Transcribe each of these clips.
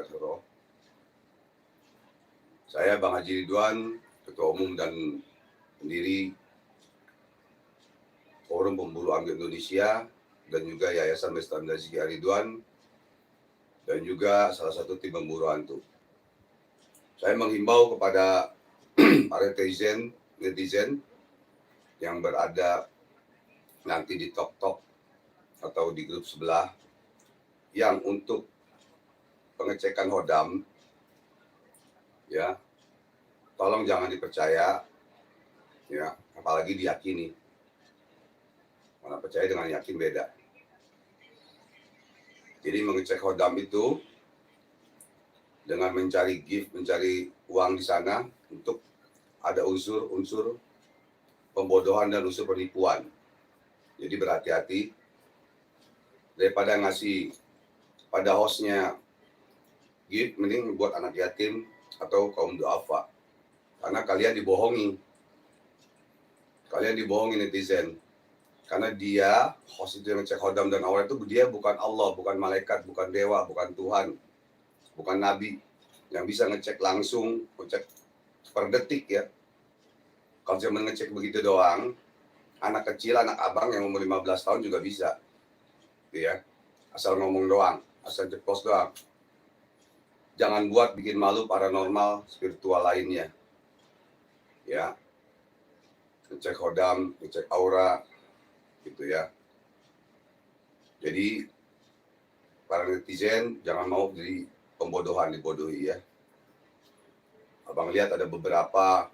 wabarakatuh. Saya Bang Haji Ridwan, Ketua Umum dan pendiri Forum Pemburu Anggrek Indonesia dan juga Yayasan Bestari Ziki Ridwan dan juga salah satu tim pemburu hantu. Saya menghimbau kepada para netizen yang berada nanti di TokTok atau di grup sebelah yang untuk pengecekan hodam, ya, tolong jangan dipercaya, ya, apalagi diyakini. Karena percaya dengan yakin beda. Jadi mengecek hodam itu dengan mencari gift, mencari uang di sana untuk ada unsur pembodohan dan unsur penipuan. Jadi berhati-hati daripada ngasih pada hostnya gift, mending buat anak yatim atau kaum duafa. Karena kalian dibohongi. Kalian dibohongi netizen. Karena dia, host itu yang ngecek hodam dan aura itu, dia bukan Allah, bukan malaikat, bukan dewa, bukan Tuhan, bukan Nabi. Yang bisa ngecek langsung, ngecek per detik ya. Kalau cuma ngecek begitu doang, anak kecil, anak abang yang umur 15 tahun juga bisa. Ya, asal ngomong doang, asal ceplos doang. Jangan buat bikin malu paranormal spiritual lainnya. Ya, ngecek hodam, ngecek aura, gitu ya. Jadi para netizen jangan mau jadi dibodohi ya. Abang lihat ada beberapa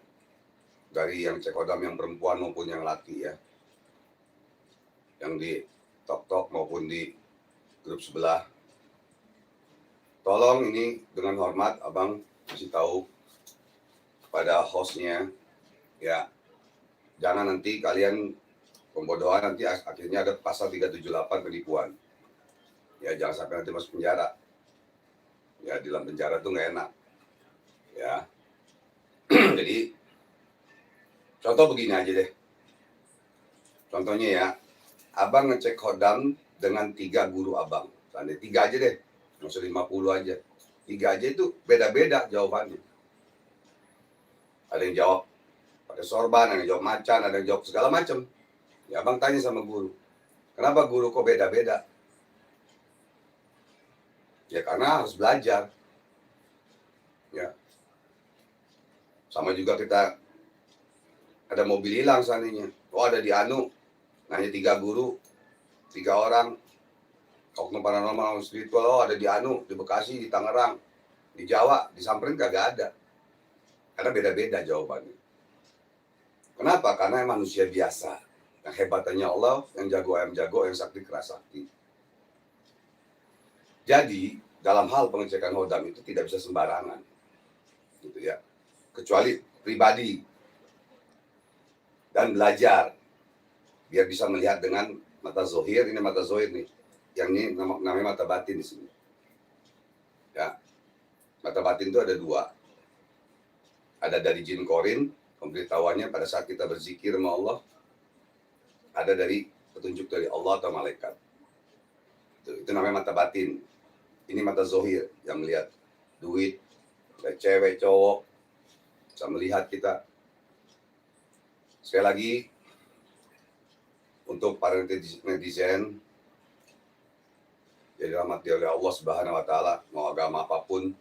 dari yang cek hodam yang perempuan maupun yang laki ya, yang di TokTok maupun di grup sebelah. Tolong ini dengan hormat abang kasih tahu kepada hostnya ya, jangan nanti kalian pembodohan, nanti akhirnya ada pasal 378 penipuan. Ya jangan sampai nanti masuk penjara. Ya di dalam penjara tuh nggak enak. Ya. Jadi contoh begini aja deh. Contohnya ya, abang ngecek hodam dengan 3 guru abang. Tanda 3 aja deh. Nggak usah 50 aja. 3 aja itu beda-beda jawabannya. Ada yang jawab pakai sorban, ada yang jawab macan, ada yang jawab segala macam. Ya abang tanya sama guru, kenapa guru kok beda-beda? Ya karena harus belajar. Ya. Sama juga kita ada mobil hilang seandainya. Oh ada di Anu, nanya 3 guru, 3 orang, oknum paranormal, spiritual, oh ada di Anu, di Bekasi, di Tangerang, di Jawa, disamperin kagak ada. Karena beda-beda jawabannya. Kenapa? Karena manusia biasa. Yang hebatannya Allah, yang jago ayam jago, yang sakti keras sakti. Jadi, dalam hal pengecekan hodam itu tidak bisa sembarangan. Gitu ya. Kecuali pribadi. Dan belajar. Biar bisa melihat dengan mata zohir, ini mata zohir nih. Yang ini namanya mata batin di sini. Ya. Mata batin itu ada 2. Ada dari jin korin, pemberitahuannya pada saat kita berzikir sama Allah. Ada dari petunjuk dari Allah atau malaikat. Itu namanya mata batin. Ini mata zohir yang melihat duit, cewek, cowok, bisa melihat kita. Sekali lagi, untuk para netizen, jadi dirahmati oleh Allah Subhanahu wa Ta'ala, mau agama apapun,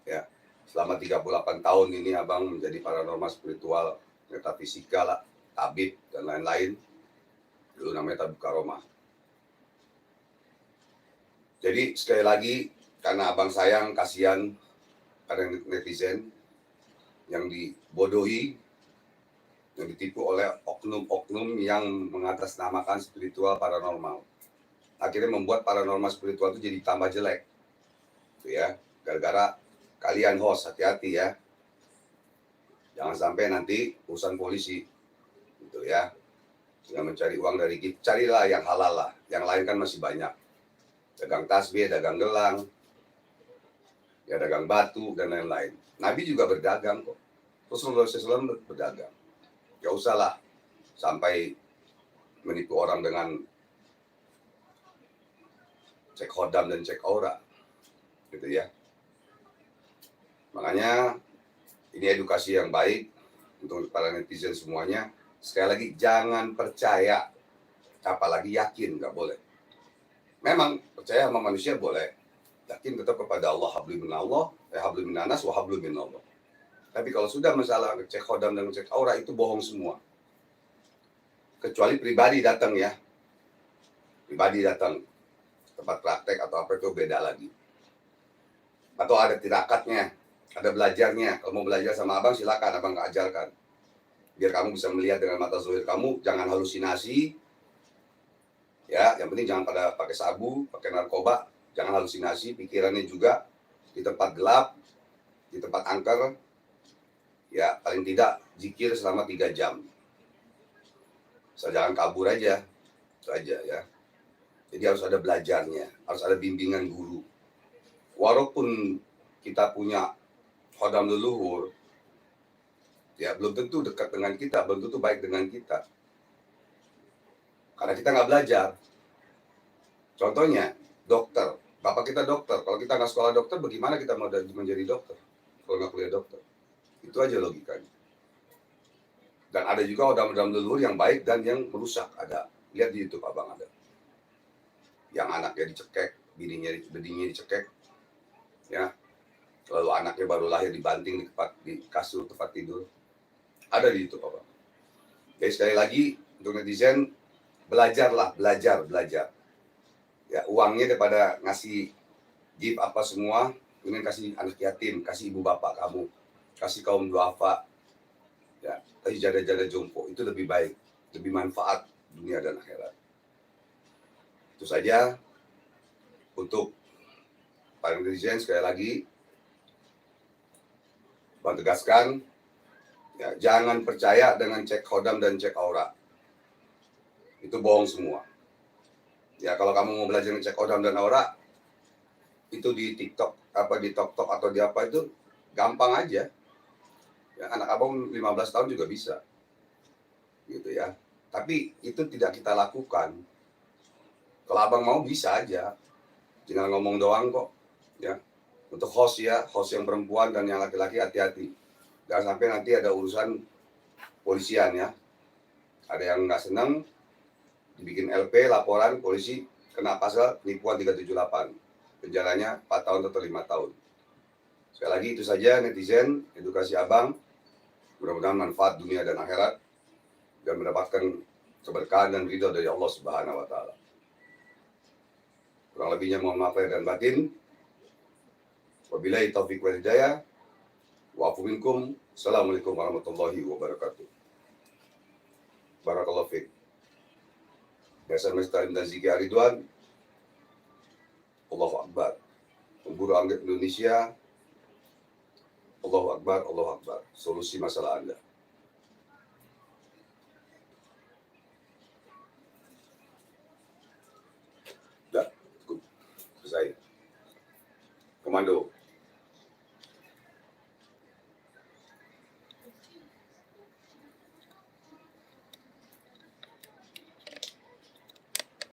ya. Selama 38 tahun ini abang menjadi paranormal spiritual, metafisika lah, tabib dan lain-lain. Dulu namanya tabib karomah. Jadi sekali lagi, karena abang sayang, kasihan pada netizen yang dibodohi, yang ditipu oleh oknum-oknum yang mengatasnamakan spiritual paranormal. Akhirnya membuat paranormal spiritual itu jadi tambah jelek. Gitu ya, gara-gara kalian host, hati-hati ya. Jangan sampai nanti urusan polisi. Gitu ya. Dengan mencari uang dari gift, carilah yang halal lah. Yang lain kan masih banyak. Dagang tasbih, dagang gelang, ya dagang batu dan lain-lain. Nabi juga berdagang kok. Rasulullah SAW berdagang. Gak usah lah sampai menipu orang dengan cek hodam dan cek aura, gitu ya. Makanya ini edukasi yang baik untuk para netizen semuanya. Sekali lagi, jangan percaya, apalagi yakin, nggak boleh. Memang percaya sama manusia boleh, yakin tetap kepada Allah, hablum minallah, hablum minanas, wa hablum minallah. Tapi kalau sudah masalah cek khodam dan cek aura, itu bohong semua. Kecuali pribadi datang ya, pribadi datang tempat praktek atau apa itu beda lagi. Atau ada tirakatnya, ada belajarnya. Kalau mau belajar sama abang silakan, abang nggak ajarkan. Biar kamu bisa melihat dengan mata zahir kamu, jangan halusinasi. Ya, yang penting jangan pada pakai sabu, pakai narkoba, jangan halusinasi. Pikirannya juga di tempat gelap, di tempat angker. Ya, paling tidak zikir selama 3 jam. So, jangan kabur aja, itu aja ya. Jadi harus ada belajarnya, harus ada bimbingan guru. Walaupun kita punya khodam leluhur, ya belum tentu dekat dengan kita, belum tentu baik dengan kita. Karena kita nggak belajar. Contohnya, dokter. Bapak kita dokter. Kalau kita nggak sekolah dokter, bagaimana kita mau menjadi dokter? Kalau nggak kuliah dokter. Itu aja logikanya. Dan ada juga khodam leluhur yang baik dan yang merusak. Ada. Lihat di YouTube, abang ada. Yang anaknya dicekek, bininya dicekek. Ya, lalu anaknya baru lahir dibanting di kasur tempat tidur. Ada di YouTube, abang. Jadi sekali lagi untuk netizen, belajarlah, belajar. Ya, uangnya daripada ngasih gift apa semua, ingin kasih anak yatim, kasih ibu bapak kamu, kasih kaum duafa, ya, kasih janda-janda jompo, itu lebih baik, lebih manfaat dunia dan akhirat. Itu saja untuk para netizen. Sekali lagi, bang tegaskan, ya, jangan percaya dengan cek khodam dan cek aura. Itu bohong semua. Ya, kalau kamu mau belajar cek khodam dan aura, itu di TikTok, apa di TokTok atau di apa itu gampang aja. Ya, anak abang 15 tahun juga bisa. Gitu ya. Tapi itu tidak kita lakukan. Kalau abang mau bisa aja. Tinggal ngomong doang kok. Ya. Untuk host ya, host yang perempuan dan yang laki-laki hati-hati. Jangan sampai nanti ada urusan polisian ya. Ada yang nggak senang, dibikin LP, laporan, polisi kena pasal penipuan 378. Penjaranya 4 tahun atau 5 tahun. Sekali lagi itu saja netizen, edukasi abang. Mudah-mudahan manfaat dunia dan akhirat dan mendapatkan keberkahan dan ridho dari Allah Subhanahu wa taala. Kurang lebihnya mohon maaf lahir dan batin. Wabillahi taufiq wal hidayah. Wa afu minkum. Assalamualaikum warahmatullahi wabarakatuh. Barakallahu fiik. Biasa Mestarim dan Ziki Ridwan. Allahu Akbar. Pemburu angget Indonesia. Allahu Akbar, Allahu Akbar. Solusi masalah Anda. Dah, cukup. Selesai. Komando.